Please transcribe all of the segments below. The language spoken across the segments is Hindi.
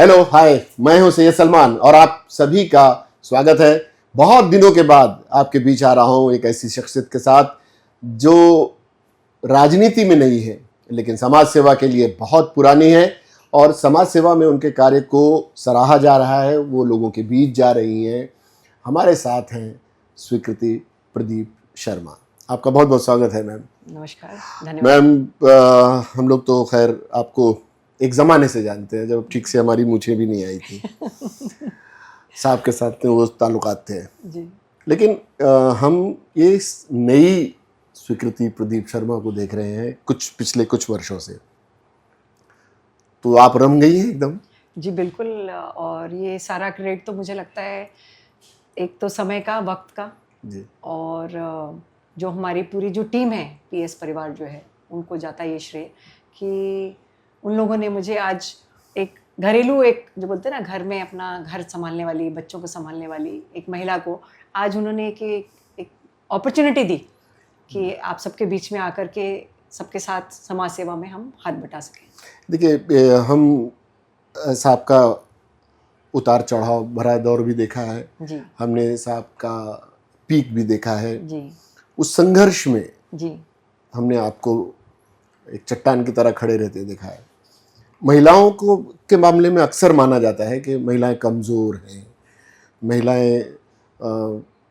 हेलो हाय, मैं हूं सैयद सलमान और आप सभी का स्वागत है। बहुत दिनों के बाद आपके बीच आ रहा हूं एक ऐसी शख्सियत के साथ जो राजनीति में नहीं है लेकिन समाज सेवा के लिए बहुत पुरानी है और समाज सेवा में उनके कार्य को सराहा जा रहा है। वो लोगों के बीच जा रही हैं। हमारे साथ हैं स्वीकृति प्रदीप शर्मा। आपका बहुत बहुत स्वागत है मैम। नमस्कार, धन्यवाद। मैम हम लोग तो खैर आपको एक ज़माने से जानते हैं जब ठीक से हमारी मूछें भी नहीं आई थी। साहब के साथ वो ताल्लुकात थे जी। लेकिन हम ये नई स्वीकृति प्रदीप शर्मा को देख रहे हैं पिछले कुछ वर्षों से, तो आप रम गई हैं एकदम। जी बिल्कुल, और ये सारा क्रेडिट तो मुझे लगता है एक तो समय का, वक्त का जी। और जो हमारी पूरी जो टीम है, पीएस परिवार जो है, उनको जाता है ये श्रेय कि उन लोगों ने मुझे आज एक घरेलू, एक जो बोलते हैं ना, घर में अपना घर संभालने वाली, बच्चों को संभालने वाली एक महिला को आज उन्होंने एक अपॉर्चुनिटी दी कि आप सबके बीच में आकर के सबके साथ समाज सेवा में हम हाथ बटा सकें। देखिए, हम साहब का उतार चढ़ाव भरा दौर भी देखा है जी। हमने साहब का पीक भी देखा है जी। उस संघर्ष में जी। हमने आपको एक चट्टान की तरह खड़े रहते देखा है। महिलाओं को के मामले में अक्सर माना जाता है कि महिलाएं कमज़ोर हैं, महिलाएं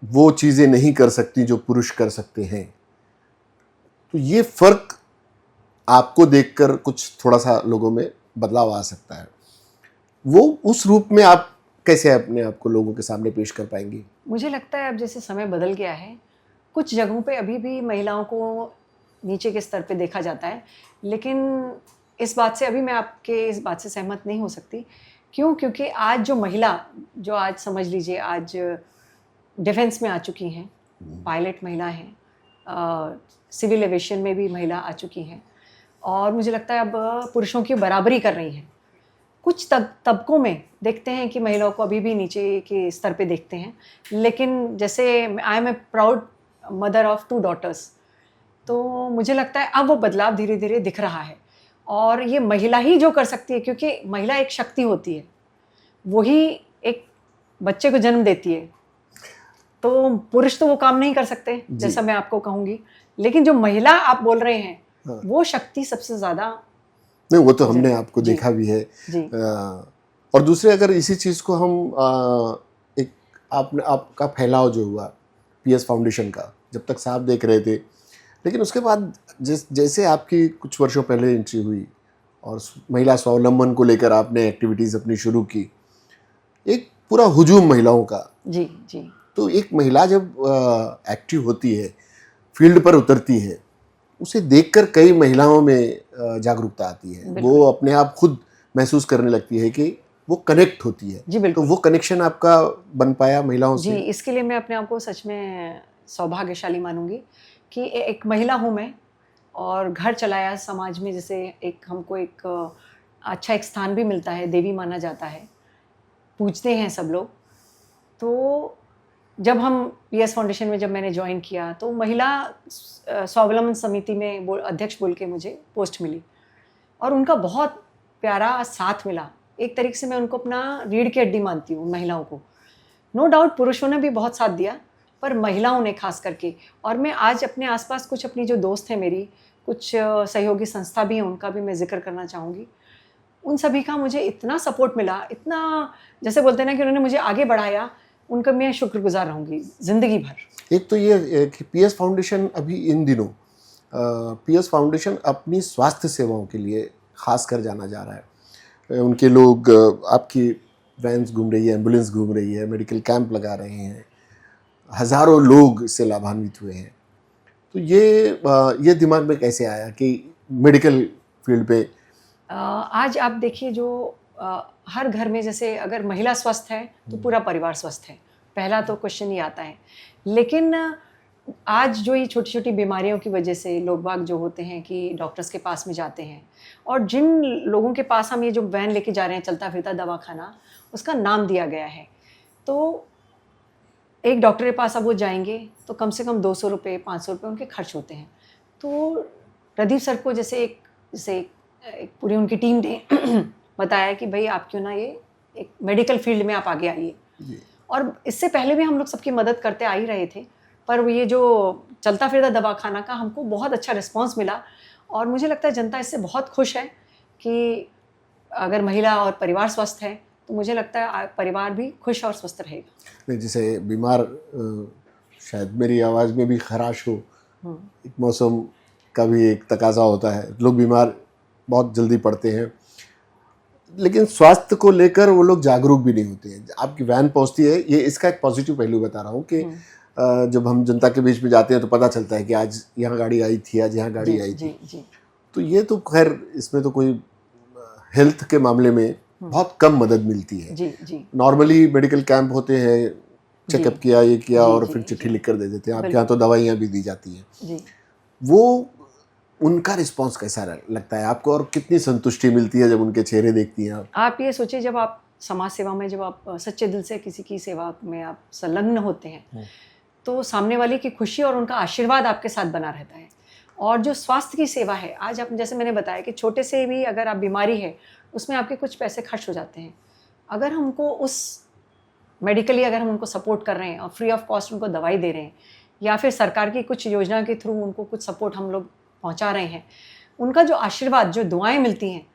वो चीज़ें नहीं कर सकती जो पुरुष कर सकते हैं। तो ये फ़र्क आपको देखकर कुछ थोड़ा सा लोगों में बदलाव आ सकता है। वो उस रूप में आप कैसे अपने आप को लोगों के सामने पेश कर पाएंगी? मुझे लगता है अब जैसे समय बदल गया है, कुछ जगहों पे अभी भी महिलाओं को नीचे के स्तर पे देखा जाता है, लेकिन इस बात से अभी मैं आपके इस बात से सहमत नहीं हो सकती। क्यों? क्योंकि आज जो महिला, जो आज समझ लीजिए आज डिफेंस में आ चुकी हैं, पायलट महिला हैं, सिविल एविएशन में भी महिला आ चुकी हैं और मुझे लगता है अब पुरुषों की बराबरी कर रही हैं। कुछ तबकों में देखते हैं कि महिलाओं को अभी भी नीचे के स्तर पे देखते हैं, लेकिन जैसे I am a proud mother of 2 daughters, तो मुझे लगता है अब वो बदलाव धीरे धीरे दिख रहा है और ये महिला ही जो कर सकती है, क्योंकि महिला एक शक्ति होती है, वही एक बच्चे को जन्म देती है। तो पुरुष तो वो काम नहीं कर सकते जैसा मैं आपको कहूँगी, लेकिन जो महिला आप बोल रहे हैं, हाँ। वो शक्ति सबसे ज़्यादा। नहीं, वो तो हमने आपको देखा भी है। जी। और दूसरे, अगर इसी चीज़ को हम एक आपका फैलाव जो हुआ पीएस फाउंडेशन का, जब तक साहब देख रहे थे, लेकिन उसके बाद जैसे आपकी कुछ वर्षों पहले एंट्री हुई और महिला स्वावलंबन को लेकर आपने एक्टिविटीज़ अपनी शुरू की, एक पूरा हुजूम महिलाओं का। जी। जी। तो एक महिला जब एक्टिव होती है, फील्ड पर उतरती है, उसे देखकर कई महिलाओं में जागरूकता आती है। वो अपने आप खुद महसूस करने लगती है कि वो कनेक्ट होती है। जी बिल्कुल। तो वो कनेक्शन आपका बन पाया महिलाओं से? जी, इसके लिए मैं अपने आप को सच में सौभाग्यशाली मानूंगी कि एक महिला हूँ मैं और घर चलाया समाज में, जैसे एक हमको एक अच्छा एक स्थान भी मिलता है, देवी माना जाता है, पूजते हैं सब लोग। तो जब हम पीएस फाउंडेशन में जब मैंने ज्वाइन किया तो महिला स्वावलंबन समिति में अध्यक्ष बोल के मुझे पोस्ट मिली और उनका बहुत प्यारा साथ मिला। एक तरीके से मैं उनको अपना रीढ़ की हड्डी मानती हूँ महिलाओं को। नो डाउट पुरुषों ने भी बहुत साथ दिया, पर महिलाओं ने खास करके। और मैं आज अपने आसपास कुछ अपनी जो दोस्त हैं मेरी, कुछ सहयोगी संस्था भी हैं, उनका भी मैं जिक्र करना चाहूँगी। उन सभी का मुझे इतना सपोर्ट मिला, इतना जैसे बोलते हैं ना कि उन्होंने मुझे आगे बढ़ाया, उनका मैं शुक्रगुजार रहूँगी ज़िंदगी भर। एक तो ये कि पीएस फाउंडेशन अभी इन दिनों पीएस फाउंडेशन अपनी स्वास्थ्य सेवाओं के लिए खास कर जाना जा रहा है। उनके लोग, आपकी वैन्स घूम रही है, एम्बुलेंस घूम रही है, मेडिकल कैंप लगा रहे हैं, हज़ारों लोग इससे लाभान्वित हुए हैं। तो ये दिमाग में कैसे आया कि मेडिकल फील्ड पे? आज आप देखिए जो हर घर में जैसे अगर महिला स्वस्थ है तो पूरा परिवार स्वस्थ है, पहला तो क्वेश्चन ये आता है। लेकिन आज जो ये छोटी छोटी बीमारियों की वजह से लोग बाग जो होते हैं कि डॉक्टर्स के पास में जाते हैं, और जिन लोगों के पास हम ये जो वैन लेके जा रहे हैं, चलता फिरता दवाखाना, उसका नाम दिया गया है। तो एक डॉक्टर के पास अब वो जाएंगे तो कम से कम 200 रुपये 500 रुपये उनके खर्च होते हैं। तो प्रदीप सर को जैसे एक पूरी उनकी टीम ने बताया कि भाई आप क्यों ना ये एक मेडिकल फील्ड में आप आगे आइए। जी। और इससे पहले भी हम लोग सबकी मदद करते आ ही रहे थे, पर ये जो चलता फिरता दवाखाना का हमको बहुत अच्छा रिस्पांस मिला, और मुझे लगता है जनता इससे बहुत खुश है कि अगर महिला और परिवार स्वस्थ है तो मुझे लगता है परिवार भी खुश और स्वस्थ रहेगा। नहीं, जैसे बीमार शायद मेरी आवाज़ में भी खराश हो, एक मौसम का भी एक तकाजा होता है, लोग बीमार बहुत जल्दी पड़ते हैं, लेकिन स्वास्थ्य को लेकर वो लोग जागरूक भी नहीं होते हैं। आपकी वैन पहुंचती है, ये इसका एक पॉजिटिव पहलू बता रहा हूँ कि जब हम जनता के बीच में जाते हैं तो पता चलता है कि आज यहाँ गाड़ी आई थी, आज यहाँ गाड़ी आई थी। जी। तो ये तो खैर इसमें तो कोई हेल्थ के मामले में बहुत कम मदद मिलती है। जी। नॉर्मली मेडिकल कैंप होते हैं, चेकअप किया, ये किया, और फिर चिट्ठी लिख कर दे देते हैं। आपके यहाँ तो दवाइयाँ भी दी जाती हैं। जी। वो उनका रिस्पांस कैसा लगता है आपको, और कितनी संतुष्टि मिलती है जब उनके चेहरे देखती हैं आप? आप ये सोचिए, जब आप समाज सेवा में, जब आप सच्चे दिल से किसी की सेवा में आप संलग्न होते हैं तो सामने वाले की खुशी और उनका आशीर्वाद आपके साथ बना रहता है। और जो स्वास्थ्य की सेवा है, आज आप जैसे मैंने बताया कि छोटे से भी अगर आप बीमारी है उसमें आपके कुछ पैसे खर्च हो जाते हैं, अगर हमको उस मेडिकली अगर हम उनको सपोर्ट कर रहे हैं और फ्री ऑफ कॉस्ट उनको दवाई दे रहे हैं, या फिर सरकार की कुछ योजना के थ्रू उनको कुछ सपोर्ट हम लोग पहुंचा रहे हैं, उनका जो आशीर्वाद, जो दुआएं मिलती हैं,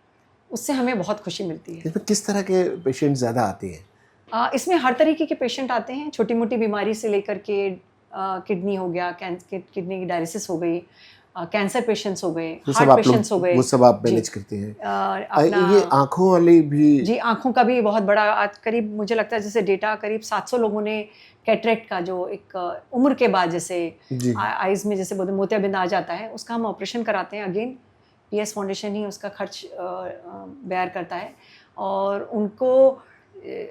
उससे हमें बहुत खुशी मिलती है। इसमें किस तरह के पेशेंट ज़्यादा आते हैं? इसमें हर तरीके के पेशेंट आते हैं, छोटी मोटी बीमारी से लेकर के किडनी हो गया, किडनी की डायलिसिस हो गई, कैंसर पेशेंट्स हो गए, हार्ट पेशेंट्स हो गए, वो सब आप मैनेज करते हैं। अपना ये आंखों वाली भी? जी, आंखों का भी बहुत बड़ा, आज करीब मुझे लगता है जैसे डेटा करीब 700 लोगों ने कैटरेक्ट का, जो एक उम्र के बाद जैसे आइज में जैसे मोतियाबिंद आ जाता है, उसका हम ऑपरेशन कराते हैं। अगेन पीएस फाउंडेशन ही उसका खर्च बेयर करता है, और उनको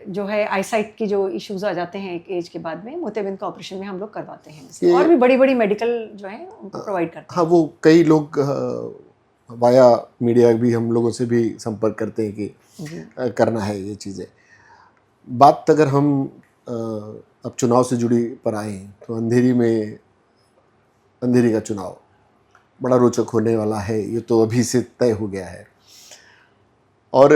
जो है आईसाइट की जो इश्यूज आ जाते हैं एक एज के बाद में, मोतियाबिंद का ऑपरेशन में हम लोग करवाते हैं। और भी बड़ी बड़ी मेडिकल जो है उनको प्रोवाइड करते हैं। हाँ, वो कई लोग वाया मीडिया भी हम लोगों से भी संपर्क करते हैं कि करना है ये चीज़ें। बात अगर हम अब चुनाव से जुड़ी पर आए तो अंधेरी का चुनाव बड़ा रोचक होने वाला है, ये तो अभी से तय हो गया है। और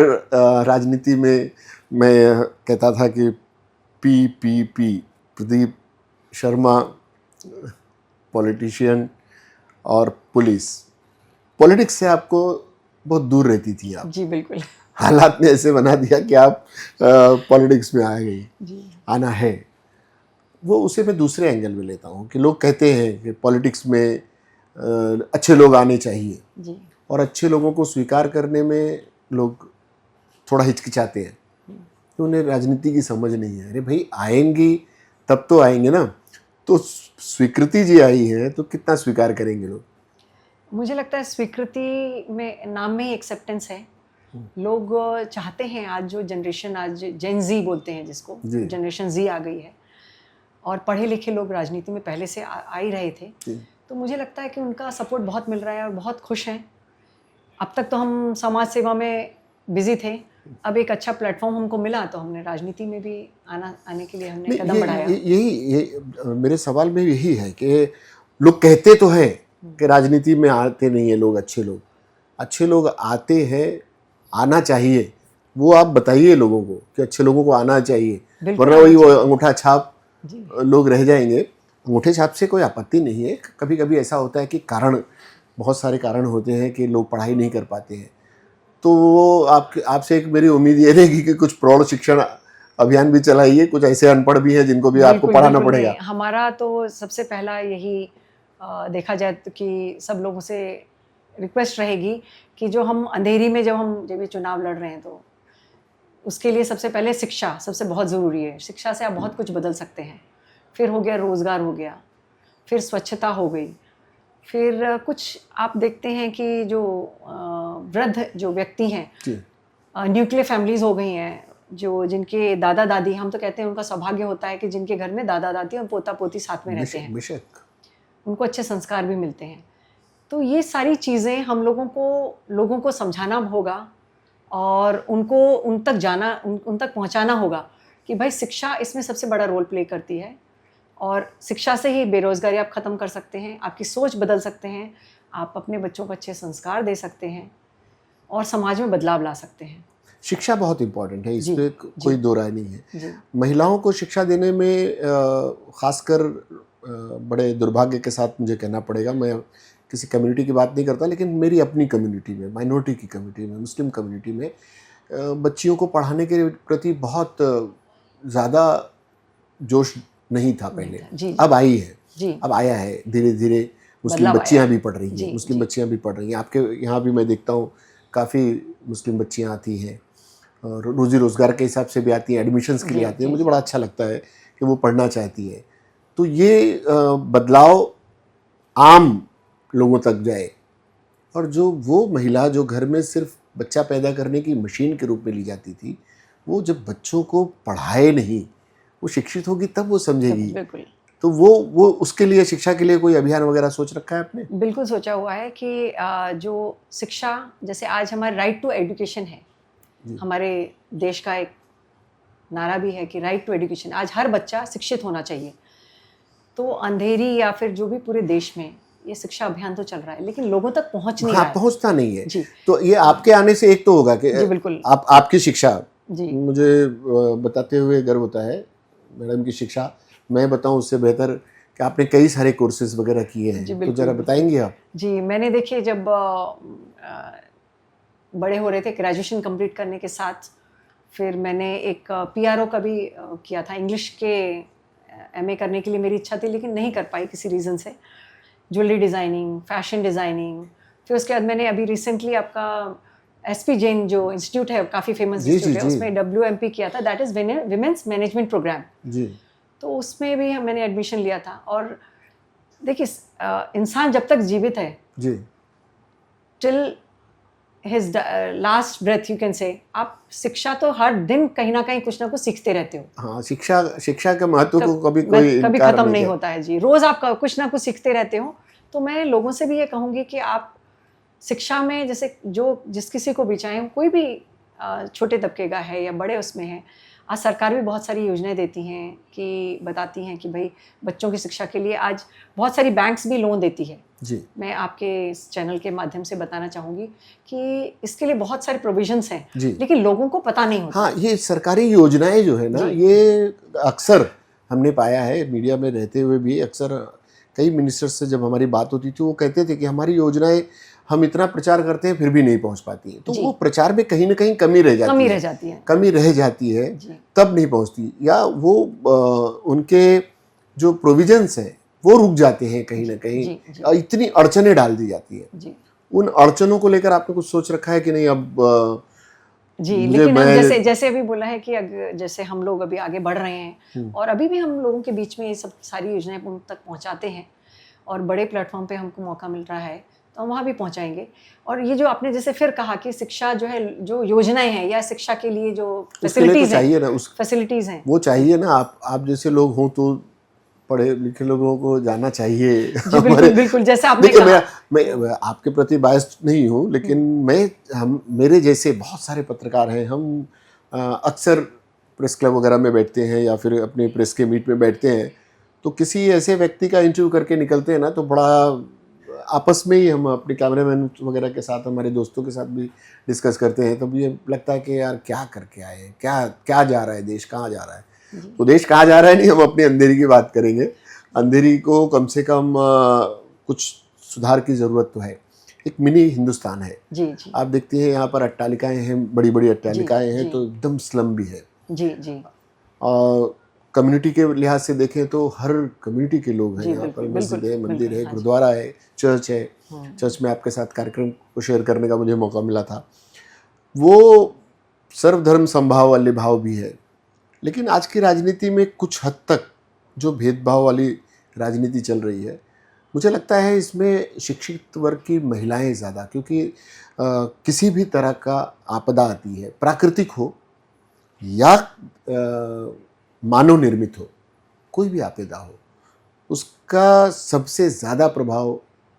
राजनीति में मैं कहता था कि पीपीपी, प्रदीप शर्मा पॉलिटिशियन और पॉलिटिक्स से आपको बहुत दूर रहती थी आप। जी बिल्कुल। हालात ने ऐसे बना दिया कि आप पॉलिटिक्स में आ गई, आना है। वो उसे मैं दूसरे एंगल में लेता हूँ कि लोग कहते हैं कि पॉलिटिक्स में अच्छे लोग आने चाहिए जी। और अच्छे लोगों को स्वीकार करने में लोग थोड़ा हिचकिचाते हैं, तो उन्हें राजनीति की समझ नहीं है। अरे भाई, आएंगी तब तो आएंगे ना, तो स्वीकृति जी आई है तो कितना स्वीकार करेंगे लोग? मुझे लगता है स्वीकृति में नाम में ही एक्सेप्टेंस है। लोग चाहते हैं, आज जो जनरेशन, आज जेन जी बोलते हैं जिसको, जनरेशन जी आ गई है, और पढ़े लिखे लोग राजनीति में पहले से आ ही रहे थे, तो मुझे लगता है कि उनका सपोर्ट बहुत मिल रहा है और बहुत खुश हैं। अब तक तो हम समाज सेवा में बिजी थे, अब एक अच्छा प्लेटफॉर्म हमको मिला तो हमने राजनीति में भी आने के लिए हमने कदम बढ़ाया। यही मेरे सवाल में यही है कि लोग कहते तो हैं कि राजनीति में आते नहीं है लोग, अच्छे लोग आते हैं, आना चाहिए। वो आप बताइए लोगों को कि अच्छे लोगों को आना चाहिए, वरना वही वो अंगूठा छाप लोग रह जाएंगे। अंगूठे छाप से कोई आपत्ति नहीं है, कभी कभी ऐसा होता है कि बहुत सारे कारण होते हैं कि लोग पढ़ाई नहीं कर पाते हैं, तो वो आपसे एक मेरी उम्मीद ये रहेगी कि कुछ प्रौढ़ शिक्षण अभियान भी चलाइए, कुछ ऐसे अनपढ़ भी हैं जिनको भी आपको पढ़ाना पड़ेगा। हमारा तो सबसे पहला यही देखा जाए तो कि सब लोगों से रिक्वेस्ट रहेगी कि जो हम अंधेरी में जब ये चुनाव लड़ रहे हैं, तो उसके लिए सबसे पहले शिक्षा सबसे बहुत ज़रूरी है। शिक्षा से आप बहुत कुछ बदल सकते हैं। फिर हो गया रोज़गार, हो गया, फिर स्वच्छता हो गई, फिर कुछ आप देखते हैं कि जो वृद्ध जो व्यक्ति हैं, न्यूक्लियर फैमिलीज़ हो गई हैं, जिनके दादा दादी, हम तो कहते हैं उनका सौभाग्य होता है कि जिनके घर में दादा दादी और पोता पोती साथ में रहते हैं, बेशक उनको अच्छे संस्कार भी मिलते हैं। तो ये सारी चीज़ें हम लोगों को समझाना होगा और उनको उन तक पहुंचाना होगा कि भाई शिक्षा इसमें सबसे बड़ा रोल प्ले करती है, और शिक्षा से ही बेरोज़गारी आप ख़त्म कर सकते हैं, आपकी सोच बदल सकते हैं, आप अपने बच्चों को अच्छे संस्कार दे सकते हैं और समाज में बदलाव ला सकते हैं। शिक्षा बहुत इम्पोर्टेंट है, इस जी, पे जी। कोई दो राय नहीं है। जी महिलाओं को शिक्षा देने में खासकर बड़े दुर्भाग्य के साथ मुझे कहना पड़ेगा, मैं किसी कम्युनिटी की बात नहीं करता, लेकिन मेरी अपनी कम्युनिटी में, माइनॉरिटी की कम्युनिटी में, मुस्लिम कम्युनिटी में बच्चियों को पढ़ाने के प्रति बहुत ज़्यादा जोश नहीं था पहले। जी अब आई है, जी अब आया है धीरे धीरे। मुस्लिम बदलाव आया बच्चियां है। भी पढ़ रही हैं, जी मुस्लिम जी बच्चियां भी पढ़ रही हैं। आपके यहाँ भी मैं देखता हूँ काफ़ी मुस्लिम बच्चियां आती हैं, और रोज़ी रोज़गार के हिसाब से भी आती हैं, एडमिशन्स के लिए जी आती हैं। जी मुझे बड़ा अच्छा लगता है कि वो पढ़ना चाहती है। तो ये बदलाव आम लोगों तक जाए, और जो वो महिला जो घर में सिर्फ बच्चा पैदा करने की मशीन के रूप में ली जाती थी, वो जब बच्चों को पढ़ाए नहीं, वो शिक्षित होगी तब वो समझेगी। बिल्कुल तो वो उसके लिए, शिक्षा के लिए कोई अभियान वगैरह सोच रखा है आपने? बिल्कुल सोचा हुआ है कि जो शिक्षा, जैसे आज हमारा राइट टू एजुकेशन है, जी। हमारे देश का एक नारा भी है कि राइट टू एजुकेशन, आज हर बच्चा शिक्षित होना चाहिए। तो अंधेरी या फिर जो भी पूरे देश में ये शिक्षा अभियान तो चल रहा है, लेकिन लोगों तक पहुंच नहीं हाँ, रहा है। पहुंचता नहीं है। जी तो ये आपके आने से एक तो होगा कि जी बिल्कुल आपकी शिक्षा, जी मुझे बताते हुए गर्व होता है, मैडम की शिक्षा मैं बताऊं उससे बेहतर कि आपने कई सारे कोर्सेज वगैरह किए जी हैं। तो बिल्कुल जरा बिल्कुल। बताएंगे आप? जी मैंने देखिए जब बड़े हो रहे थे, ग्रेजुएशन कंप्लीट करने के साथ फिर मैंने एक पीआरओ का भी किया था। इंग्लिश के एमए करने के लिए मेरी इच्छा थी, लेकिन नहीं कर पाई किसी रीज़न से। ज्वेलरी डिज़ाइनिंग, फैशन डिज़ाइनिंग, फिर उसके बाद मैंने अभी रिसेंटली आपका एसपी जैन जो इंस्टीट्यूट है, काफ़ी फेमस जी जी इंस्टीट्यूट है, जी उसमें WMP किया था, that is women's management programme. जी तो उसमें भी मैंने एडमिशन लिया था। और देखिए इंसान जब तक जीवित है, जी till his last breath, you can say, आप शिक्षा तो हर दिन कहीं ना कहीं कुछ ना कुछ सीखते रहते हो। हाँ, शिक्षा के महत्व को कभी कभी कोई इनकार खत्म नहीं नहीं किया। होता है जी, रोज आप कुछ ना कुछ सीखते रहते हो। तो मैं लोगों से भी ये कहूँगी कि आप शिक्षा में, जैसे जो जिस किसी को भी, चाहे वो कोई भी छोटे तबके का है या बड़े उसमें है, आज सरकार भी बहुत सारी योजनाएं देती हैं कि बताती हैं कि भाई बच्चों की शिक्षा के लिए आज बहुत सारी बैंक्स भी लोन देती है। जी मैं आपके इस चैनल के माध्यम से बताना चाहूँगी कि इसके लिए बहुत सारे प्रोविजंस हैं, जी लेकिन लोगों को पता नहीं होता। हाँ, ये सरकारी योजनाएं जो है ना, जी। ये अक्सर हमने पाया है मीडिया में रहते हुए भी, अक्सर कई मिनिस्टर्स से जब हमारी बात होती थी, वो कहते थे कि हमारी योजनाएं हम इतना प्रचार करते हैं फिर भी नहीं पहुंच पाती है। तो जी। वो प्रचार में कहीं ना कहीं कमी रह जाती कमी है, रह जाती है कमी रह जाती है, जी तब नहीं पहुंचती, या वो उनके जो प्रोविजंस हैं वो रुक जाते हैं कहीं ना कहीं, जी जी और इतनी अड़चनें डाल दी जाती है। जी उन अड़चनों को लेकर आपने कुछ सोच रखा है कि नहीं? अब जी, मुझे लेकिन हम मैं जैसे जैसे अभी बोला है कि जैसे हम लोग अभी आगे बढ़ रहे हैं और अभी भी हम लोगों के बीच में ये सब सारी योजनाएं उन तक पहुंचाते हैं, और बड़े प्लेटफॉर्म पे हमको मौका मिल रहा है तो हम वहाँ भी पहुंचाएंगे। और ये जो आपने जैसे फिर कहा कि शिक्षा जो है, जो योजनाएं हैं या शिक्षा के लिए जो उसके लिए तो चाहिए ना, फैसिलिटीज़ हैं, वो चाहिए ना। आप जैसे लोग हों तो पढ़े लिखे लोगों को जाना चाहिए। जी बिल्कुल बिल्कुल, जैसे आपने देखिए, कहा। मैं आपके प्रति बायस्ड नहीं हूँ, लेकिन हम मेरे जैसे बहुत सारे पत्रकार हैं, हम अक्सर प्रेस क्लब वगैरह में बैठते हैं या फिर अपने प्रेस के मीट में बैठते हैं, तो किसी ऐसे व्यक्ति का इंटरव्यू करके निकलते हैं ना, तो बड़ा आपस में ही हम अपने कैमरामैन वगैरह के साथ, हमारे दोस्तों के साथ भी डिस्कस करते हैं। तब ये लगता है कि यार क्या करके आए हैं, क्या जा रहा है देश, कहाँ जा रहा है। तो देश कहाँ जा रहा है नहीं, हम अपनी अंधेरी की बात करेंगे। अंधेरी को कम से कम कुछ सुधार की ज़रूरत तो है। एक मिनी हिंदुस्तान है। जी जी आप देखते हैं यहाँ पर अट्टालिकाएं हैं, बड़ी बड़ी अट्टालिकाएं हैं, जी। तो एकदम स्लम भी है। जी जी और कम्युनिटी के लिहाज से देखें तो हर कम्युनिटी के लोग हैं जी, यहाँ पर। बिल्कुल, मस्जिद है, बिल्कुल, मंदिर है, हाँ जी। गुरुद्वारा है, चर्च है। चर्च में आपके साथ कार्यक्रम को शेयर करने का मुझे मौका मिला था। वो सर्वधर्म समभाव वाले भाव भी है, लेकिन आज की राजनीति में कुछ हद तक जो भेदभाव वाली राजनीति चल रही है, मुझे लगता है इसमें शिक्षित वर्ग की महिलाएं ज़्यादा, क्योंकि किसी भी तरह का आपदा आती है, प्राकृतिक हो या मानव निर्मित हो, कोई भी आपदा हो, उसका सबसे ज़्यादा प्रभाव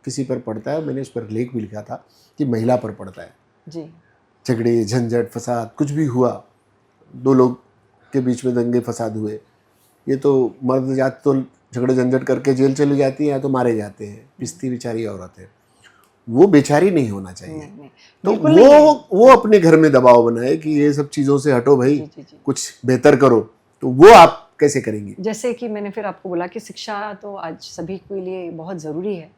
किसी पर पड़ता है। मैंने उस पर लेख भी लिखा था कि महिला पर पड़ता है। जी झगड़े, झंझट, फसाद कुछ भी हुआ, दो लोग के बीच में दंगे फसाद हुए, ये तो मर्द जात तो झगड़े झंझट करके जेल चली जाती है या तो मारे जाते हैं, पिसती बेचारी औरत है। वो बेचारी नहीं होना चाहिए। नहीं, तो बिल्कुल नहीं है। वो अपने घर में दबाव बनाए कि ये सब चीज़ों से हटो भाई, जी, जी। कुछ बेहतर करो, तो वो आप कैसे करेंगी? जैसे कि मैंने फिर आपको बोला कि शिक्षा तो आज सभी के लिए बहुत ज़रूरी है,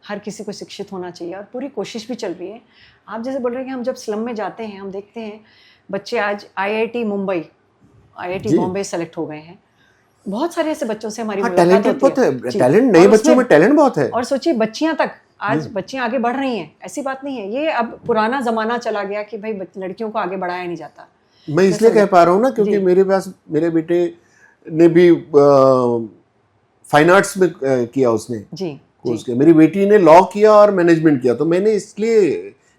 हर किसी को शिक्षित होना चाहिए और पूरी कोशिश भी चल रही है। आप जैसे बोल रहे हैं कि हम जब स्लम में जाते हैं, हम देखते हैं बच्चे आज IIT Mumbai, IIT JEE. Bombay select हो गए हैं। बहुत सारे ऐसे बच्चों से हमारी हाँ, मुलाकात टैलेंटेड होती बहुत है, जी। टैलेंट, नए और बच्चों में उसमें टैलेंट बहुत है। और सोचिए बच्चियां तक, आज बच्चियां आगे बढ़ रही हैं, ऐसी बात नहीं है। ये अब पुराना ज़माना चला गया कि भाई लड़कियों को आगे बढ़ाया नहीं जाता। मैं इसलिए कह पा रहा हूँ ना, क्योंकि जी। मेरे बेटे ने भी फाइन आर्ट्स में किया उसने जी, कोर्स किया, मेरी बेटी ने लॉ किया और मैनेजमेंट किया। तो मैंने इसलिए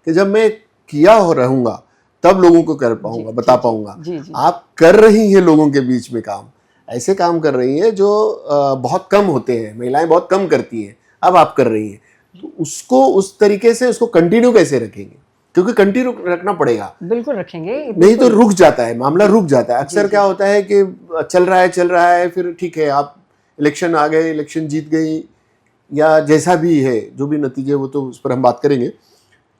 कि जब मैं किया हो रहूँगा तब लोगों को कर पाऊंगा, बता पाऊंगा। जी, जी। आप कर रही हैं लोगों के बीच में काम, ऐसे काम कर रही हैं जो बहुत कम होते हैं, महिलाएं बहुत कम करती हैं, अब आप कर रही हैं। तो उसको उस तरीके से उसको कंटिन्यू कैसे रखेंगे? क्योंकि कंटिन्यू रखना पड़ेगा, बिल्कुल रखेंगे, नहीं तो रुक जाता है मामला, रुक जाता है। अक्सर जी। क्या होता है कि चल रहा है, फिर ठीक है आप इलेक्शन आ गए, इलेक्शन जीत गई, या जैसा भी है, जो भी नतीजे, वो तो उस पर हम बात करेंगे,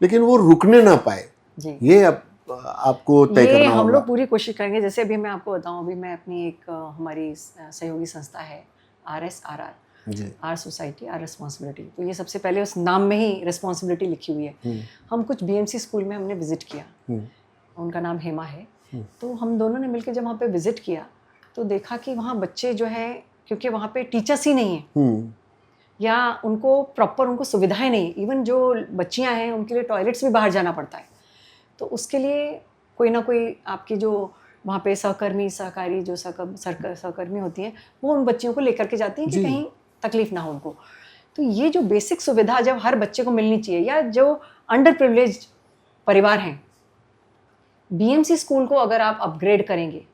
लेकिन वो रुकने ना पाए। जी। ये अब आपको तय ये करना हम होगा। लोग पूरी कोशिश करेंगे। जैसे अभी मैं आपको बताऊं, अभी मैं अपनी एक हमारी सहयोगी संस्था है RSRR, जी। R society R responsibility. तो ये सबसे पहले उस नाम में ही रिस्पॉन्सिबिलिटी लिखी हुई है। हम कुछ BMC स्कूल में हमने विजिट किया, उनका नाम हेमा है। तो हम दोनों ने मिलकर जब वहाँ पे विजिट किया तो देखा कि वहाँ बच्चे जो है, क्योंकि वहाँ पे टीचर्स ही नहीं है या उनको प्रॉपर उनको सुविधाएं नहीं, इवन जो बच्चियां हैं उनके लिए टॉयलेट्स भी बाहर जाना पड़ता है। तो उसके लिए कोई ना कोई आपकी जो वहाँ पे सहकारी जो सहकर्मी होती हैं, वो उन बच्चियों को लेकर के जाती हैं कि कहीं तकलीफ ना हो उनको। तो ये जो बेसिक सुविधा जब हर बच्चे को मिलनी चाहिए, या जो अंडर प्रिविलेज्ड परिवार हैं, BMC स्कूल को अगर आप अपग्रेड करेंगे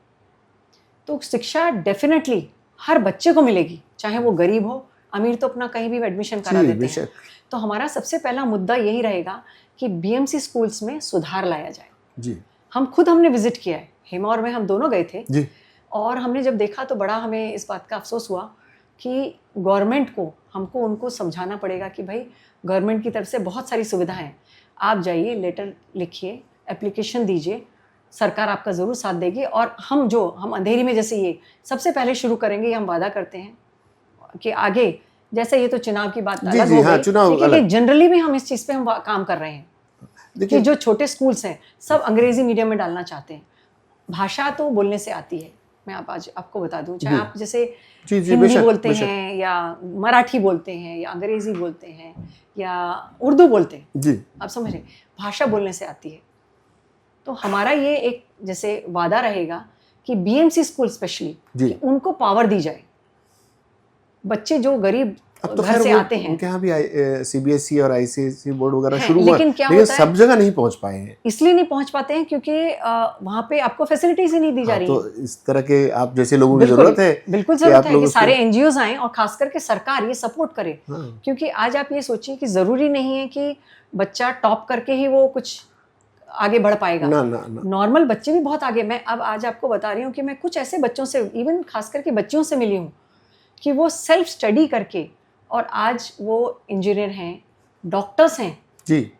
तो शिक्षा डेफिनेटली हर बच्चे को मिलेगी, चाहे वो गरीब हो, अमीर तो अपना कहीं भी एडमिशन करा देते हैं। तो हमारा सबसे पहला मुद्दा यही रहेगा कि BMC स्कूल्स में सुधार लाया जाए। जी। हमने विजिट किया है, हेमा और मैं, हम दोनों गए थे जी। और हमने जब देखा तो बड़ा हमें इस बात का अफसोस हुआ कि गवर्नमेंट को, हमको उनको समझाना पड़ेगा कि भाई गवर्नमेंट की तरफ से बहुत सारी सुविधाएं हैं, आप जाइए, लेटर लिखिए, एप्लीकेशन दीजिए, सरकार आपका ज़रूर साथ देगी। और हम अंधेरी में जैसे ये सबसे पहले शुरू करेंगे, ये हम वादा करते हैं कि आगे, जैसे ये तो चुनाव की बात अलग हो गई, लेकिन जनरली भी हम इस चीज़ पे हम काम कर रहे हैं कि जो छोटे स्कूल्स हैं सब अंग्रेजी मीडियम में डालना चाहते हैं। भाषा तो बोलने से आती है, मैं आज आपको बता दूं, चाहे आप जैसे हिंदी बोलते हैं या मराठी बोलते हैं या अंग्रेजी बोलते हैं या उर्दू बोलते हैं, जी, आप समझ रहे, भाषा बोलने से आती है। तो हमारा ये एक जैसे वादा रहेगा कि BMC स्कूल स्पेशली उनको पावर दी जाए। बच्चे जो गरीब तो घर से आते हैं, उनके यहाँ भी CBSE और ICSE बोर्ड वगैरह शुरू हुआ, लेकिन क्या होता है, सब जगह नहीं पहुंच पाए हैं। इसलिए नहीं पहुंच पाते हैं क्योंकि वहाँ पे आपको फैसिलिटीज ही नहीं दी जा रही तो इस तरह के आप जैसे लोगों की जरूरत है, बिल्कुल जरूरत है कि सारे NGOs आएं और खास करके सरकार ये सपोर्ट करे। क्योंकि आज आप ये सोचिए कि जरूरी नहीं है कि बच्चा टॉप करके ही वो कुछ आगे बढ़ पाएगा। नॉर्मल बच्चे भी बहुत आगे। मैं अब आज आपको बता रही हूँ कि मैं कुछ ऐसे बच्चों से, इवन खास करके बच्चियों से मिली हूँ कि वो सेल्फ स्टडी करके और आज वो इंजीनियर हैं, डॉक्टर्स हैं जी।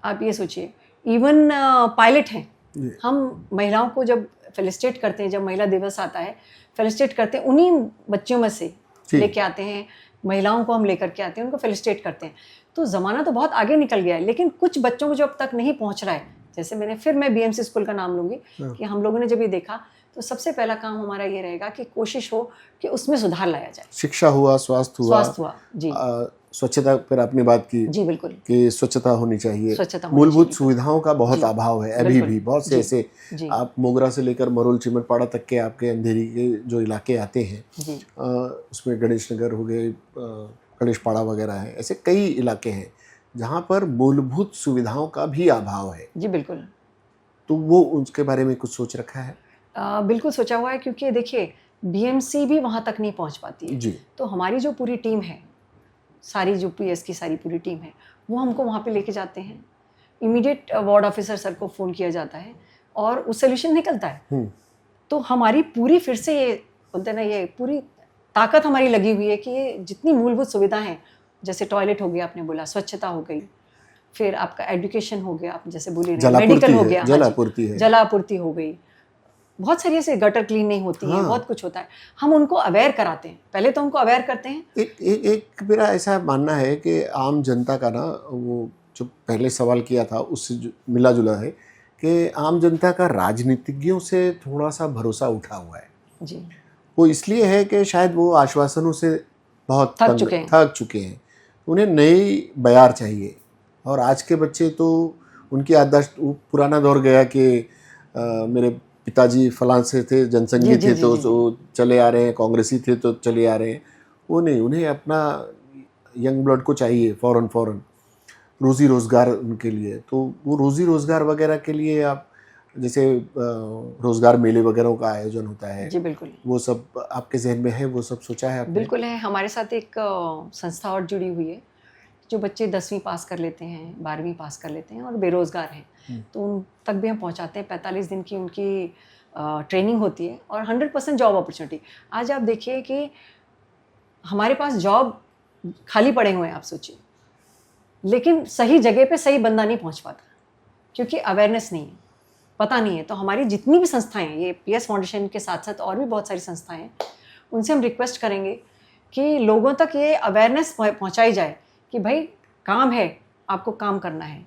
आप ये सोचिए, इवन पायलट हैं। हम महिलाओं को जब फेलिसिटेट करते हैं, जब महिला दिवस आता है, फेलिसिटेट करते हैं, उन्हीं बच्चियों में से लेके आते हैं, महिलाओं को हम लेकर के आते हैं, उनको फेलिसिटेट करते हैं। तो ज़माना तो बहुत आगे निकल गया है, लेकिन कुछ बच्चों को जो अब तक नहीं पहुंच रहा है, जैसे मैं BMC स्कूल का नाम लूँगी कि हम लोगों ने जब ये देखा तो सबसे पहला काम हमारा ये रहेगा कि कोशिश हो कि उसमें सुधार लाया जाए। शिक्षा हुआ, स्वास्थ्य हुआ जी, स्वच्छता पर आपने बात की जी, बिल्कुल कि स्वच्छता होनी चाहिए, मूलभूत सुविधाओं का बहुत अभाव है अभी भी। बहुत से ऐसे, आप मोगरा से लेकर मरोल चिमनपाड़ा तक के आपके अंधेरी के जो इलाके आते हैं, उसमें गणेश नगर हो गए, गणेशपाड़ा वगैरह है, ऐसे कई इलाके हैं जहाँ पर मूलभूत सुविधाओं का भी अभाव है। जी बिल्कुल। तो वो उसके बारे में कुछ सोच रखा है? बिल्कुल सोचा हुआ है, क्योंकि देखिए BMC भी वहाँ तक नहीं पहुँच पाती है। जी। तो हमारी जो पूरी टीम है, सारी जो PS की सारी पूरी टीम है, वो हमको वहाँ पे लेके जाते हैं। इमीडिएट वार्ड ऑफिसर सर को फ़ोन किया जाता है और उस सोल्यूशन निकलता है। तो हमारी पूरी, फिर से ये बोलते हैं ना, ये पूरी ताकत हमारी लगी हुई है कि ये जितनी मूलभूत सुविधा हैं, जैसे टॉयलेट हो गया, आपने बोला, स्वच्छता हो गई, फिर आपका एजुकेशन हो गया, आप जैसे बोले जलापूर्ति मेडिकल हो है, गया, हाँ जलापूर्ति जी, है। जलापूर्ति हो गई, बहुत सारी ऐसे गटर क्लीन नहीं होती है, हाँ। बहुत कुछ होता है। हम उनको अवेयर कराते हैं, पहले तो उनको अवेयर करते हैं। एक मेरा ऐसा मानना है कि आम जनता का ना, वो जो पहले सवाल किया था उससे मिला जुला है कि आम जनता का राजनीतिज्ञों से थोड़ा सा भरोसा उठा हुआ है। जी, वो इसलिए है कि शायद वो आश्वासनों से बहुत थक चुके हैं। थक चुके हैं। उन्हें नई बयार चाहिए। और आज के बच्चे तो उनकी आदत, वो पुराना दौर गया कि मेरे पिताजी फलां से थे, जनसंघी जी, थे जी, तो जी, वो चले आ रहे हैं, कांग्रेसी थे तो चले आ रहे हैं। वो नहीं, उन्हें अपना यंग ब्लड को चाहिए फौरन फौरन, रोज़ी रोज़गार उनके लिए। तो वो रोज़ी रोज़गार वगैरह के लिए आप जैसे रोज़गार मेले वगैरह का आयोजन होता है, जी बिल्कुल, वो सब आपके जहन में है? वो सब सोचा है आपने? बिल्कुल है। हमारे साथ एक संस्था और जुड़ी हुई है, जो बच्चे 10वीं पास कर लेते हैं, 12वीं पास कर लेते हैं और बेरोज़गार हैं, तो उन तक भी हम पहुंचाते हैं। 45 दिन की उनकी ट्रेनिंग होती है और 100% जॉब अपॉर्चुनिटी। आज आप देखिए कि हमारे पास जॉब खाली पड़े हुए हैं, आप सोचिए, लेकिन सही जगह पे सही बंदा नहीं पहुंच पाता, क्योंकि अवेयरनेस नहीं है, पता नहीं है। तो हमारी जितनी भी संस्थाएं हैं, ये PS फाउंडेशन के साथ साथ और भी बहुत सारी संस्थाएं हैं, उनसे हम रिक्वेस्ट करेंगे कि लोगों तक ये अवेयरनेस पहुंचाई जाए कि भाई काम है, आपको काम करना है,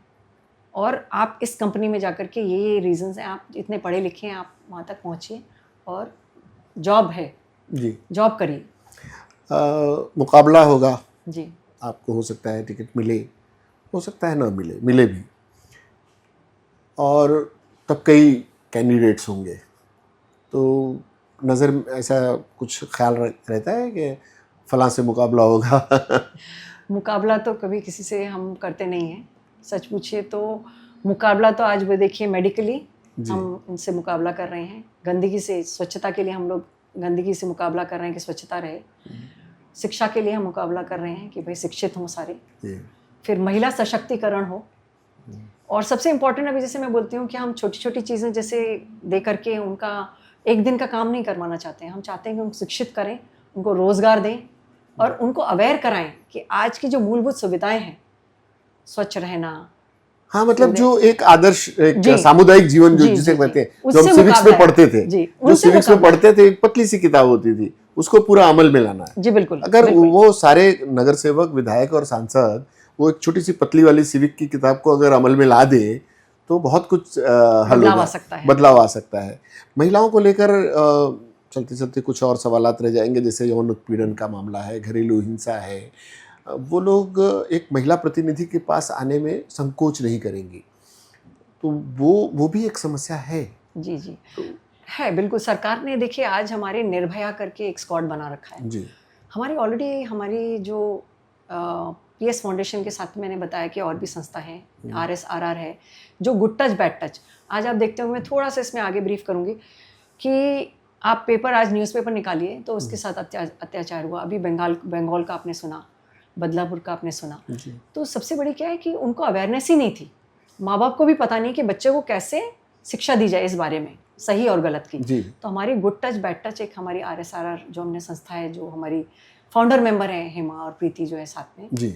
और आप इस कंपनी में जाकर के ये रीजंस हैं, आप इतने पढ़े लिखे हैं, आप वहाँ तक पहुँचिए और जॉब है, जी। जॉब करिए। मुकाबला होगा, जी, आपको हो सकता है टिकट मिले, हो सकता है ना मिले, मिले भी, और तब कई कैंडिडेट्स होंगे। तो नज़र ऐसा कुछ ख्याल रहता है कि फलां से मुकाबला होगा? मुकाबला तो कभी किसी से हम करते नहीं हैं। सच पूछिए तो मुकाबला तो आज वो देखिए मेडिकली हम उनसे मुकाबला कर रहे हैं, गंदगी से, स्वच्छता के लिए हम लोग गंदगी से मुकाबला कर रहे हैं कि स्वच्छता रहे। शिक्षा के लिए हम मुकाबला कर रहे हैं कि भाई शिक्षित हों सारे। फिर महिला सशक्तिकरण हो, और सबसे इम्पोर्टेंट अभी जैसे मैं बोलती हूँ कि हम छोटी छोटी चीज़ें जैसे दे करके उनका एक दिन का काम नहीं करवाना चाहते हैं। हम चाहते हैं कि उनको शिक्षित करें, उनको रोज़गार दें और उनको अवेयर कराएं कि आज की जो मूलभूत सुविधाएं हैं, स्वच्छ रहना, हाँ, मतलब जो एक आदर्श, एक जी, सामुदायिक जीवन जो जी, जिसे जी, कहते हैं, जी, जो हम उससे सिविक्स में मुकाबला है। पढ़ते थे, जी, जो उनसे सिविक्स में मुकाबला पढ़ते थे, एक पतली सी किताब होती थी, उसको पूरा अमल में लाना है। जी बिल्कुल, अगर बिल्कुल। वो सारे नगर सेवक, विधायक और सांसद वो एक छोटी सी पतली वाली सिविक की किताब को अगर अमल में ला दे तो बहुत कुछ हल बदलाव होगा, आ सकता है। बदलाव आ सकता है। महिलाओं को लेकर चलते चलते कुछ और सवालात रह जाएंगे, जैसे यौन उत्पीड़न का मामला है, घरेलू हिंसा है। वो लोग एक महिला प्रतिनिधि के पास आने में संकोच नहीं करेंगी, तो वो भी एक समस्या है। जी जी है, बिल्कुल। सरकार ने देखिए आज हमारे निर्भया करके एक स्क्वाड बना रखा है जी। हमारी ऑलरेडी। हमारी जो PS फाउंडेशन के साथ मैंने बताया कि और भी संस्था है, RSRR है, जो गुड टच बैड टच। आज आप देखते हो, मैं थोड़ा सा इसमें आगे ब्रीफ करूंगी कि आप पेपर, आज न्यूज़पेपर निकालिए तो उसके साथ अत्याचार हुआ। अभी बंगाल का आपने सुना, बदलापुर का आपने सुना। तो सबसे बड़ी क्या है कि उनको अवेयरनेस ही नहीं थी, माँ बाप को भी पता नहीं कि बच्चे को कैसे शिक्षा दी जाए इस बारे में, सही और गलत की। तो हमारी गुड टच बैड टच एक हमारी RSRR जो हमने संस्था है, जो हमारी फाउंडर मेंबर है हेमा और प्रीति जो है साथ में जी,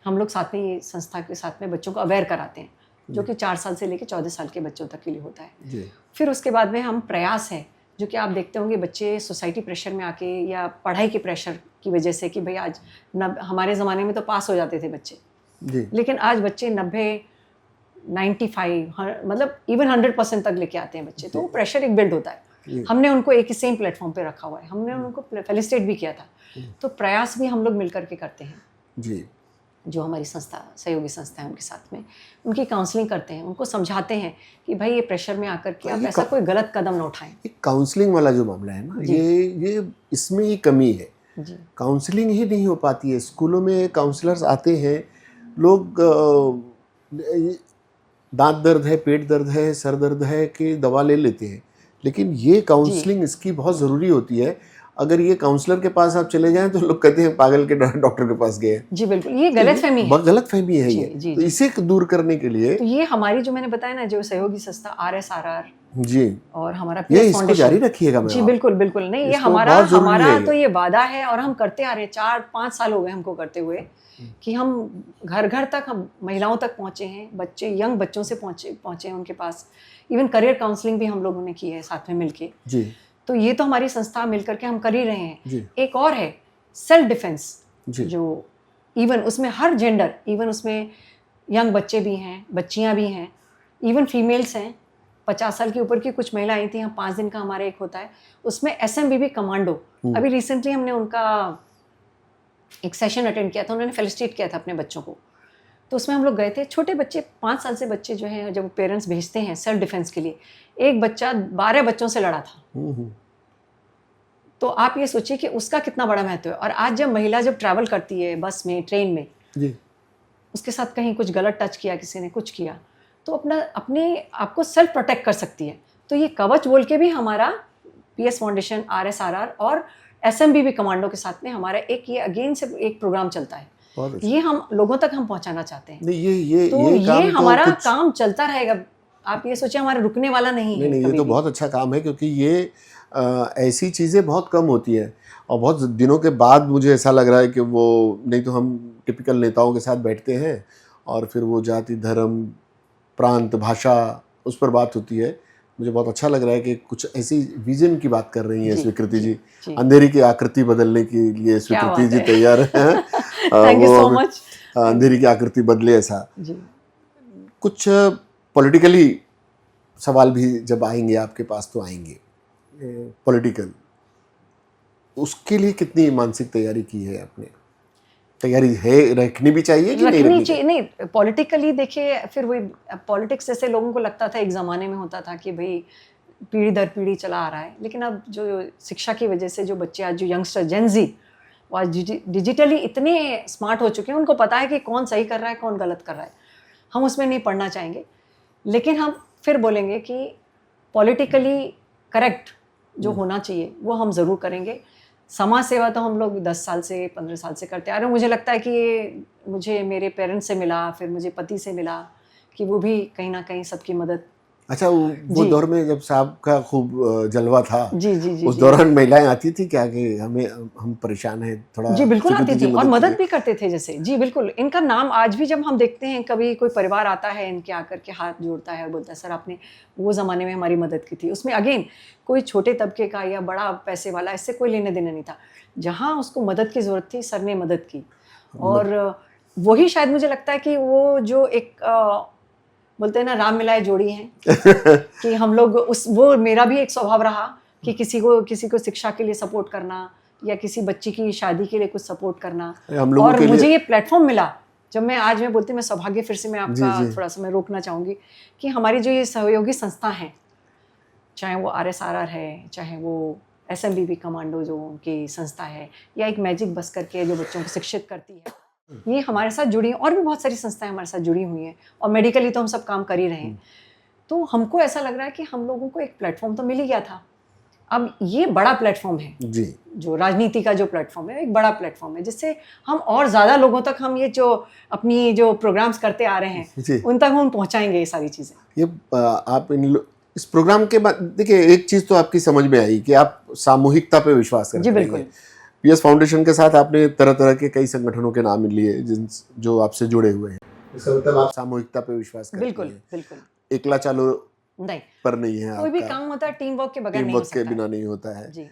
हम लोग साथ में ये संस्था के साथ में बच्चों को अवेयर कराते हैं, जो कि 4 साल से लेकर 14 साल के बच्चों तक के लिए होता है। जी। फिर उसके बाद में हम प्रयास है, जो कि आप देखते होंगे बच्चे सोसाइटी प्रेशर में आके या पढ़ाई के प्रेशर की वजह से कि भाई आज हमारे ज़माने में तो पास हो जाते थे बच्चे जी। लेकिन आज बच्चे 90, 95 मतलब इवन 100% तक लेके आते हैं बच्चे। तो प्रेशर एक बिल्ड होता है। हमने उनको एक ही सेम प्लेटफॉर्म पे रखा हुआ है, हमने उनको फेलिसिटेट भी किया था। तो प्रयास भी हम लोग मिलकर के करते हैं जी। जो हमारी संस्था, सहयोगी संस्था है, उनके साथ में उनकी काउंसलिंग करते हैं, उनको समझाते हैं कि भाई ये प्रेशर में आकर के आप ऐसा कोई गलत कदम ना उठाएं। एक काउंसलिंग वाला जो मामला है ना, ये इसमें ही कमी है। काउंसलिंग ही नहीं हो पाती है। स्कूलों में काउंसलर्स आते हैं, लोग दांत दर्द है, पेट दर्द है, सर दर्द है कि दवा ले लेते हैं, लेकिन ये काउंसलिंग इसकी बहुत ज़रूरी होती है। अगर ये काउंसलर के पास आप चले जाएं तो लोग कहते हैं पागल के डॉक्टर के पास गए। जी बिल्कुल, ये गलतफहमी है, गलतफहमी है ये। तो इसे दूर करने के लिए तो ये हमारी जो मैंने बताया ना, जो सहयोगी संस्था RSRR जी, और हमारा ये पीएस इसको फाउंडेशन। जारी रखिएगा मैम जी आप। बिल्कुल बिल्कुल, नहीं ये इसको हमारा बहुत जरूरी हमारा है ये। तो ये वादा है और हम करते आ रहे हैं, 4-5 साल हो गए हमको करते हुए कि हम घर घर तक, हम महिलाओं तक पहुंचे हैं, बच्चे, यंग बच्चों से पहुंचे हैं उनके पास। इवन करियर काउंसलिंग भी हम लोगों ने की है साथ में मिलके। जी तो ये तो हमारी संस्था मिलकर के हम कर ही रहे हैं। जी एक और है सेल्फ डिफेंस, जी जो इवन उसमें हर जेंडर, इवन उसमें यंग बच्चे भी हैं, बच्चियां भी हैं, इवन फीमेल्स हैं। 50 साल के ऊपर की कुछ महिला आई थी, हम 5 दिन का हमारा एक होता है, उसमें एसएमबीबी कमांडो। अभी रिसेंटली हमने उनका एक सेशन अटेंड किया था, उन्होंने फेलिसिटेट किया था अपने बच्चों को। तो उसमें हम लोग गए थे, छोटे बच्चे 5 साल से बच्चे जो हैं, जब पेरेंट्स भेजते हैं सेल्फ डिफेंस के लिए, एक बच्चा 12 बच्चों से लड़ा था। तो आप ये सोचिए कि उसका कितना बड़ा महत्व है। और आज जब महिला जब ट्रैवल करती है बस में, ट्रेन में, जी उसके साथ कहीं कुछ गलत टच किया, किसी ने कुछ किया, तो अपने आपको सेल्फ प्रोटेक्ट कर सकती है। तो ये कवच बोल के भी हमारा पीएस फाउंडेशन, आरएसआरआर और एसएमबीबी कमांडो के साथ में हमारा एक ये अगेन से एक प्रोग्राम चलता है। बहुत अच्छा। ये हम लोगों तक हम पहुंचाना चाहते हैं। नहीं ये तो ये काम तो हमारा कुछ काम चलता रहेगा। आप ये सोचिए, हमारा रुकने वाला नहीं है नहीं ये कभी तो भी। बहुत अच्छा काम है, क्योंकि ये ऐसी चीज़ें बहुत कम होती हैं, और बहुत दिनों के बाद मुझे ऐसा लग रहा है कि वो, नहीं तो हम टिपिकल नेताओं के साथ बैठते हैं और फिर वो जाति, धर्म, प्रांत, भाषा, उस पर बात होती है। मुझे बहुत अच्छा लग रहा है कि कुछ ऐसी विजन की बात कर रही हैं जी, स्वीकृति जी। जी। अंधेरी की आकृति बदलने के लिए स्वीकृति बात जी है। तैयार हैं। थैंक यू वो सो हमें मच। अंधेरी की आकृति बदले ऐसा। जी कुछ पॉलिटिकली सवाल भी जब आएंगे आपके पास तो आएंगे, पॉलिटिकल, उसके लिए कितनी मानसिक तैयारी की है आपने? तैयारी है, रखनी भी चाहिए कि नहीं रखनी रखनी चाहिए। नहीं, पॉलिटिकली देखिए, फिर वही पॉलिटिक्स जैसे लोगों को लगता था एक ज़माने में होता था कि भाई पीढ़ी दर पीढ़ी चला आ रहा है, लेकिन अब जो शिक्षा की वजह से जो बच्चे आज, जो यंगस्टर जेन जी, वो आज डिजिटली इतने स्मार्ट हो चुके हैं, उनको पता है कि कौन सही कर रहा है, कौन गलत कर रहा है। हम उसमें नहीं पढ़ना चाहेंगे, लेकिन हम फिर बोलेंगे कि पॉलिटिकली करेक्ट जो होना चाहिए वो हम ज़रूर करेंगे। समाज सेवा तो हम लोग 10 साल से, 15 साल से करते आ रहे हैं। मुझे लगता है कि ये मुझे मेरे पेरेंट्स से मिला, फिर मुझे पति से मिला, कि वो भी कहीं ना कहीं सबकी मदद। अच्छा, वो जी दौर में जब साहब का खूब जलवा था, जी जी जी उस जी दौरान महिलाएं आती थी क्या कि हम परेशान हैं, थोड़ा जी बिल्कुल आती स्वीकृति थी जी और मदद कीजिए? भी करते थे जैसे। जी बिल्कुल, इनका नाम आज भी जब हम देखते हैं, कभी कोई परिवार आता है इनके, आकर के हाथ जोड़ता है और बोलता है सर आपने वो ज़माने में हमारी मदद की थी। उसमें अगेन कोई छोटे तबके का या बड़ा पैसे वाला, इससे कोई लेने देने नहीं था। जहाँ उसको मदद की ज़रूरत थी, सर ने मदद की। और वही शायद मुझे लगता है कि वो जो एक बोलते हैं ना, राम मिलाए जोड़ी हैं, कि हम लोग वो मेरा भी एक स्वभाव रहा कि किसी को शिक्षा के लिए सपोर्ट करना, या किसी बच्ची की शादी के लिए कुछ सपोर्ट करना। हम लोगों और के मुझे लिए ये प्लेटफॉर्म मिला, जब मैं बोलती, मैं सौभाग्य, फिर से मैं जी आपका जी थोड़ा सा मैं रोकना चाहूँगी कि हमारी जो ये सहयोगी संस्था है, चाहे वो आरएसआरआर है, चाहे वो एसएमबीबी कमांडो जो उनकी संस्था है, या एक मैजिक बस करके जो बच्चों को शिक्षित करती है, ये हमारे साथ जुड़ी हैं। और भी बहुत सारी संस्थाएं हमारे साथ जुड़ी हुई हैं, और मेडिकली तो हम सब काम कर ही रहे हैं। तो हमको ऐसा लग रहा है कि हम लोगों को एक प्लेटफॉर्म तो मिल ही गया था, अब ये बड़ा प्लेटफॉर्म है। जी जो राजनीति का जो प्लेटफॉर्म है, एक बड़ा प्लेटफॉर्म है, जिससे हम और ज़्यादा लोगों तक, हम ये जो अपनी जो प्रोग्राम्स करते आ रहे हैं जी। उन तक हम पहुंचाएंगे ये सारी चीज़ें। ये आप इस प्रोग्राम के बाद देखिए, एक चीज़ तो आपकी समझ में आई कि आप सामूहिकता पे विश्वास जी करते बिल्कुल। हैं। पीएस फाउंडेशन के साथ आपने तरह तरह के कई संगठनों के नाम लिए जो आपसे जुड़े हुए हैं। इसका मतलब आप सामूहिकता पे विश्वास करते बिल्कुल हैं, बिल्कुल। एकला चालो नहीं, पर नहीं है कोई भी आपका, काम होता है टीम वर्क के बगैर टीम नहीं हो वर्क के सकता बिना है। नहीं होता है। जी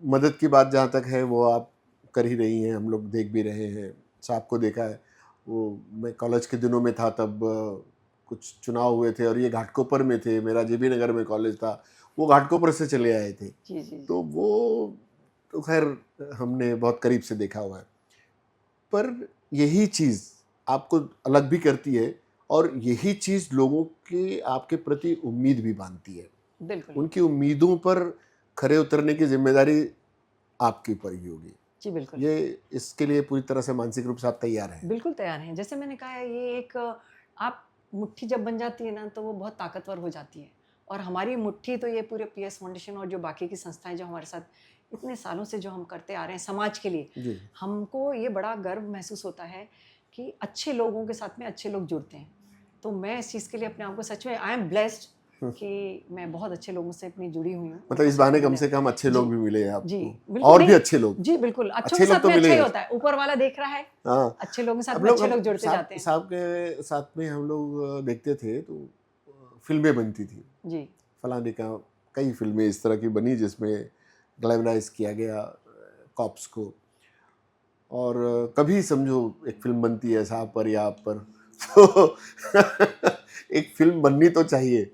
मदद की बात जहाँ तक है वो आप कर ही रही हैं, हम लोग देख भी रहे हैं, साहब को देखा है। वो मैं कॉलेज के दिनों में था तब कुछ चुनाव हुए थे और ये घाटकोपर में थे, मेरा जेबी नगर में कॉलेज था, वो घाटकोपर से चले आए थे। जी जी तो वो तो खैर हमने बहुत करीब से देखा हुआ है, पर यही चीज़ आपको अलग भी करती है और यही चीज़ लोगों की आपके प्रति उम्मीद भी बांधती है। बिल्कुल। उनकी उम्मीदों पर खरे उतरने की जिम्मेदारी आपके ऊपर ही होगी। जी बिल्कुल। ये इसके लिए पूरी तरह से मानसिक रूप से आप तैयार हैं? बिल्कुल तैयार हैं। जैसे मैंने कहा है, ये एक आप मुट्ठी जब बन जाती है ना, तो वो बहुत ताकतवर हो जाती है। और हमारी मुट्ठी तो ये पूरे पीएस फाउंडेशन और जो बाकी की संस्थाएं जो हमारे साथ इतने सालों से जो हम करते आ रहे हैं समाज के लिए, जी हमको ये बड़ा गर्व महसूस होता है कि अच्छे लोगों के साथ में अच्छे लोग जुड़ते हैं। तो मैं इस चीज़ के लिए अपने आप को सच में, आई एम ब्लेस्ड कि मैं बहुत अच्छे लोगों से अपनी जुड़ी हुई हूँ। मतलब इस बहाने कम से कम अच्छे लोग भी मिले हैं जी आपको, बिल्कुल, और भी नहीं, अच्छे लोग। जी बिल्कुल, अच्छों अच्छे के लोग साथ तो में मिले अच्छा ही हैं। होता है, ऊपर वाला देख रहा है, हाँ, अच्छे लोगों के साथ अब में लोग अच्छे लोग जुड़ते जाते हैं। साहब के साथ में हम लोग देखते थे तो फिल्में बनती थी, जी फलाने का कई फिल्में इस तरह की बनी जिसमें ग्लैमराइज किया गया कॉप्स को, और कभी समझो एक फिल्म बनती है साहब पर या आप पर, तो एक फिल्म बननी तो चाहिए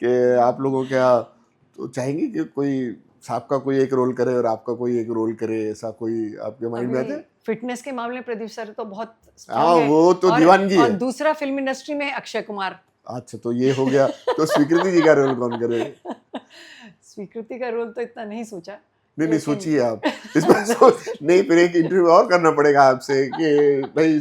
कि आप लोगों क्या तो चाहेंगे कि कोई साहब का कोई एक रोल करे और आपका कोई एक रोल करे, ऐसा कोई आपके माइंड में आता अभी है? फिटनेस के मामले में प्रदीप सर तो बहुत हाँ, स्ट्रांग है। वो तो दीवानगी और है। दूसरा फिल्म इंडस्ट्री में अक्षय कुमार। अच्छा, तो ये हो गया, तो स्वीकृति जी का रोल कौन करे? स्वीकृति का रोल तो इतना नहीं सोचा, नहीं नहीं, लेकिन सोचिए आप इस बार नहीं, फिर एक इंटरव्यू और करना पड़ेगा आपसे कि भाई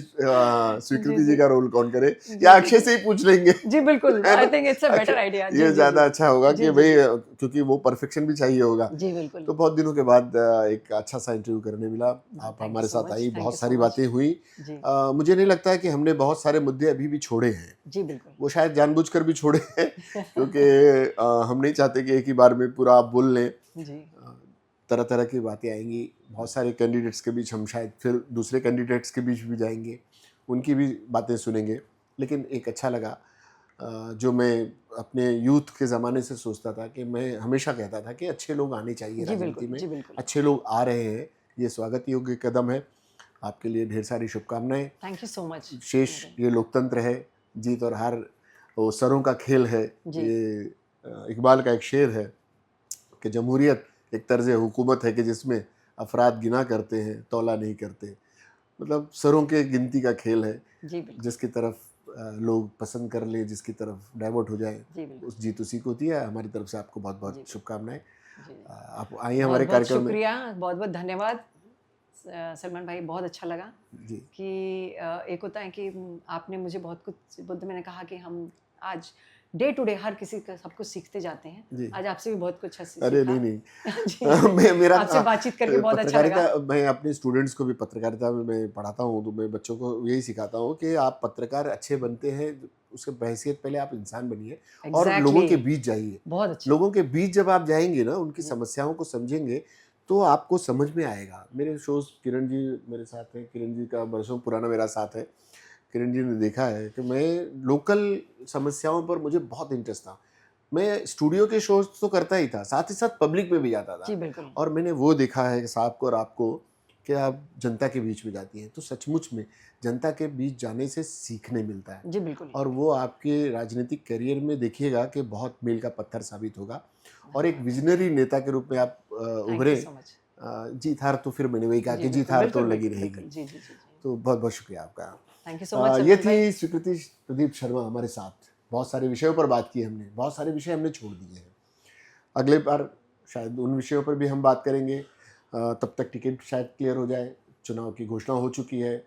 स्वीकृति जी का रोल कौन करे, या अक्षय से ही पूछ लेंगे। जी बिल्कुल, है आई ना? Think it's a better Akshay, idea. ये ज्यादा अच्छा होगा कि भाई, जी क्योंकि वो परफेक्शन भी चाहिए होगा। जी बिल्कुल। तो बहुत दिनों के बाद एक अच्छा सा इंटरव्यू करने मिला, आप थैंक यू हमारे सो साथ मच, आई, थैंक बहुत यू सो सारी मच। बातें हुई। जी मुझे नहीं लगता है कि हमने बहुत सारे मुद्दे अभी भी छोड़े हैं, जी बिल्कुल। वो शायद जानबूझकर भी छोड़े हैं, क्योंकि हम नहीं चाहते कि एक ही बार में पूरा आप बोल लें। जी तरह तरह की बातें आएंगी, बहुत सारे कैंडिडेट्स के बीच हम शायद फिर दूसरे कैंडिडेट्स के बीच भी जाएंगे, उनकी भी बातें सुनेंगे। लेकिन एक अच्छा लगा, जो मैं अपने यूथ के ज़माने से सोचता था कि मैं हमेशा कहता था कि अच्छे लोग आने चाहिए जी राजनीति बिल्कुल, में, जी बिल्कुल। अच्छे लोग आ रहे हैं, ये स्वागत योग्य कदम है। आपके लिए ढेर सारी शुभकामनाएं। Thank you so much. शेष ये लोकतंत्र है, जीत और हार वो सरों का खेल है। जी। ये इकबाल का एक शेर है कि जमहूरियत एक तर्ज हुकूमत है कि जिसमें अफराद गिना करते हैं, तौला नहीं करते। मतलब सरों के गिनती का खेल है, जी बिल्कुल, जिसकी तरफ लोग पसंद कर ले, जिसकी तरफ डाइवर्ट हो जाए, जी बिल्कुल। उस जीत उसी को होती है। हमारी तरफ से आपको बहुत जी बहुत बिल्कुल। शुभकामनाएं। जी आप आइए बहुत हमारे बहुत कार्यक्रम में। शुक्रिया, बहुत बहुत धन्यवाद सलमान भाई, बहुत अच्छा लगा जी कि एक होता है कि आपने मुझे बहुत कुछ बुद्ध मैंने कहा कि हम आज डे टू डे हर किसी का सब कुछ सीखते जाते हैं। जी। आज आपसे भी बहुत कुछ अरे सीखा। नहीं जी मैं मेरा आपसे बातचीत करके बहुत अच्छा लगा। पत्रकारिता, मैं अपने स्टूडेंट्स को भी पत्रकारिता में मैं पढ़ाता हूँ, तो मैं बच्चों को यही सिखाता हूँ कि आप पत्रकार अच्छे बनते हैं, उसके बहैसियत पहले आप इंसान बनिए और लोगों एग्जैक्टली के बीच जाइए। बहुत अच्छा। लोगों के बीच जब आप जाएंगे ना, उनकी जी समस्याओं को समझेंगे, तो आपको समझ में आएगा। मेरे शोज, किरण जी मेरे साथ हैं, किरण जी का बरसों पुराना मेरा साथ है। किरण जी ने देखा है कि मैं लोकल समस्याओं पर मुझे बहुत इंटरेस्ट था। मैं स्टूडियो के शोज तो करता ही था, साथ ही साथ पब्लिक में भी जाता जी था, बिल्कुल। और मैंने वो देखा है कि साहब को और आपको कि आप जनता के बीच में जाती हैं, तो सचमुच में जनता के बीच जाने से सीखने मिलता है, जी बिल्कुल। और वो आपके राजनीतिक करियर में देखिएगा कि बहुत मील का पत्थर साबित होगा, और एक विजनरी नेता के रूप में आप थैंक यू उभरे। So much. जीत हार तो फिर मैंने वही कहा जी कि जीत बिल्कुल हार तो बिल्कुल लगी बिल्कुल रहेगी। बिल्कुल। जी जी जी जी। तो बहुत बहुत शुक्रिया आपका। थैंक यू सो मच ये सलमान भाई। थी स्वीकृति प्रदीप शर्मा हमारे साथ। बहुत सारे विषयों पर बात की हमने, बहुत सारे विषय हमने छोड़ दिए हैं। अगले बार शायद उन विषयों पर भी हम बात करेंगे। तब तक टिकट शायद क्लियर हो जाए, चुनाव की घोषणा हो चुकी है।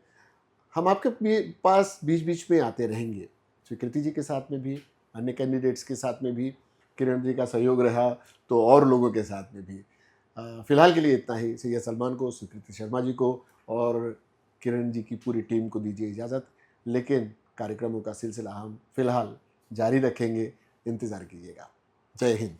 हम आपके पास बीच बीच में आते रहेंगे, स्वीकृति जी के साथ में भी, अन्य कैंडिडेट्स के साथ में भी, किरण जी का सहयोग रहा तो और लोगों के साथ में भी। फिलहाल के लिए इतना ही। सैयद सलमान को, स्वीकृति शर्मा जी को और किरण जी की पूरी टीम को दीजिए इजाज़त, लेकिन कार्यक्रमों का सिलसिला हम फिलहाल जारी रखेंगे, इंतज़ार कीजिएगा। जय हिंद।